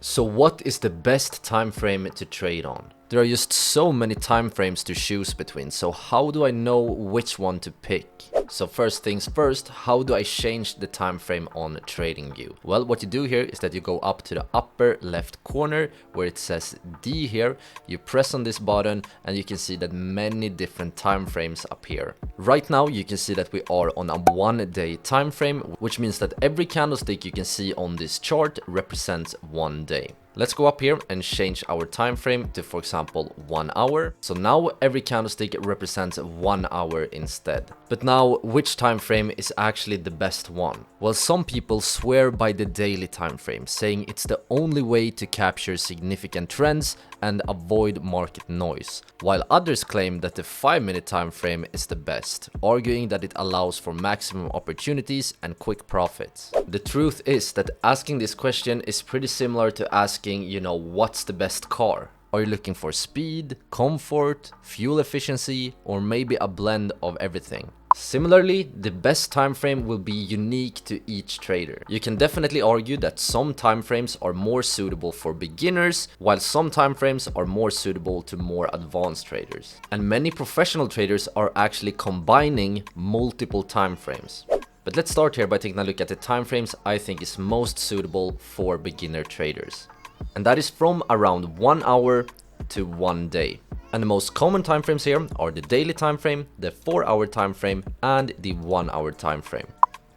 So what is the best time frame to trade on? There are just so many time frames to choose between, so how do I know which one to pick? So first things first, how do I change the time frame on TradingView? Well, what you do here is that you go up to the upper left corner where it says D here, you press on this button and you can see that many different time frames appear. Right now you can see that we are on a 1 day time frame, which means that every candlestick you can see on this chart represents 1 day. Let's go up here and change our time frame to, for example, 1 hour. So now every candlestick represents 1 hour instead. But now, which time frame is actually the best one? Well, some people swear by the daily time frame, saying it's the only way to capture significant trends and avoid market noise, while others claim that the 5-minute time frame is the best, arguing that it allows for maximum opportunities and quick profits. The truth is that asking this question is pretty similar to asking, what's the best car? Are you looking for speed, comfort, fuel efficiency, or maybe a blend of everything? Similarly, the best time frame will be unique to each trader. You can definitely argue that some time frames are more suitable for beginners, while some time frames are more suitable to more advanced traders. And many professional traders are actually combining multiple time frames. But let's start here by taking a look at the time frames I think is most suitable for beginner traders. And that is from around 1 hour to 1 day. And the most common time frames here are the daily time frame, the 4-hour time frame, and the 1-hour time frame.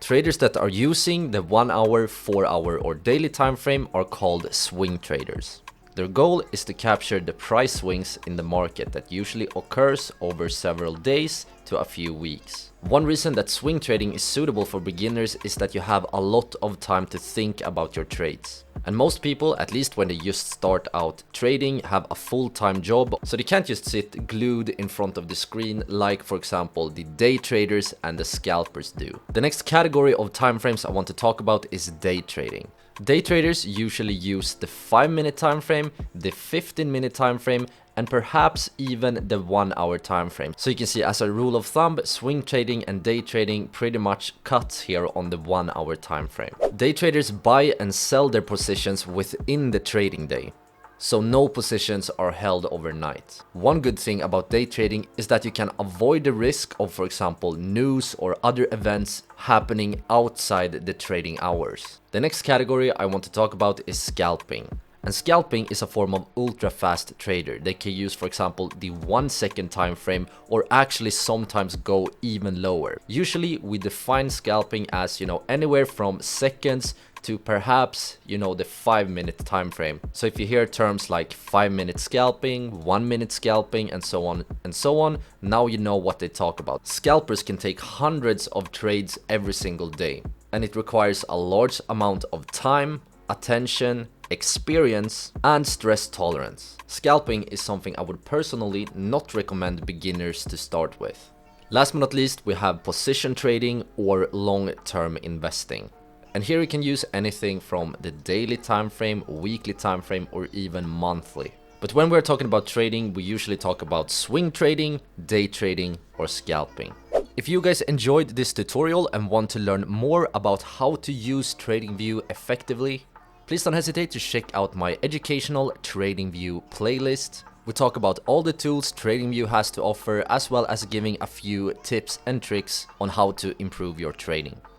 Traders that are using the 1 hour, 4-hour, or daily time frame are called swing traders. Their goal is to capture the price swings in the market that usually occurs over several days to a few weeks. One reason that swing trading is suitable for beginners is that you have a lot of time to think about your trades. And most people, at least when they just start out trading, have a full-time job, so they can't just sit glued in front of the screen like, for example, the day traders and the scalpers do. The next category of time frames I want to talk about is day trading. Day traders usually use the 5-minute time frame, the 15-minute time frame, and perhaps even the 1-hour time frame. So you can see, as a rule of thumb, swing trading and day trading pretty much cuts here on the 1-hour time frame. Day traders buy and sell their positions within the trading day, so no positions are held overnight. One good thing about day trading is that you can avoid the risk of, for example, news or other events happening outside the trading hours. The next category I want to talk about is scalping. And scalping is a form of ultra-fast trader. They can use, for example, the 1-second time frame, or actually sometimes go even lower. Usually we define scalping as, anywhere from seconds to perhaps, the 5-minute time frame. So if you hear terms like 5-minute scalping, 1-minute scalping, and so on, now you know what they talk about. Scalpers can take hundreds of trades every single day, and it requires a large amount of time, attention, experience, and stress tolerance. Scalping is something I would personally not recommend beginners to start with. Last but not least, we have position trading or long-term investing. And here you can use anything from the daily time frame, weekly time frame, or even monthly. But when we're talking about trading, we usually talk about swing trading, day trading, or scalping. If you guys enjoyed this tutorial and want to learn more about how to use TradingView effectively, please don't hesitate to check out my educational TradingView playlist. We talk about all the tools TradingView has to offer, as well as giving a few tips and tricks on how to improve your trading.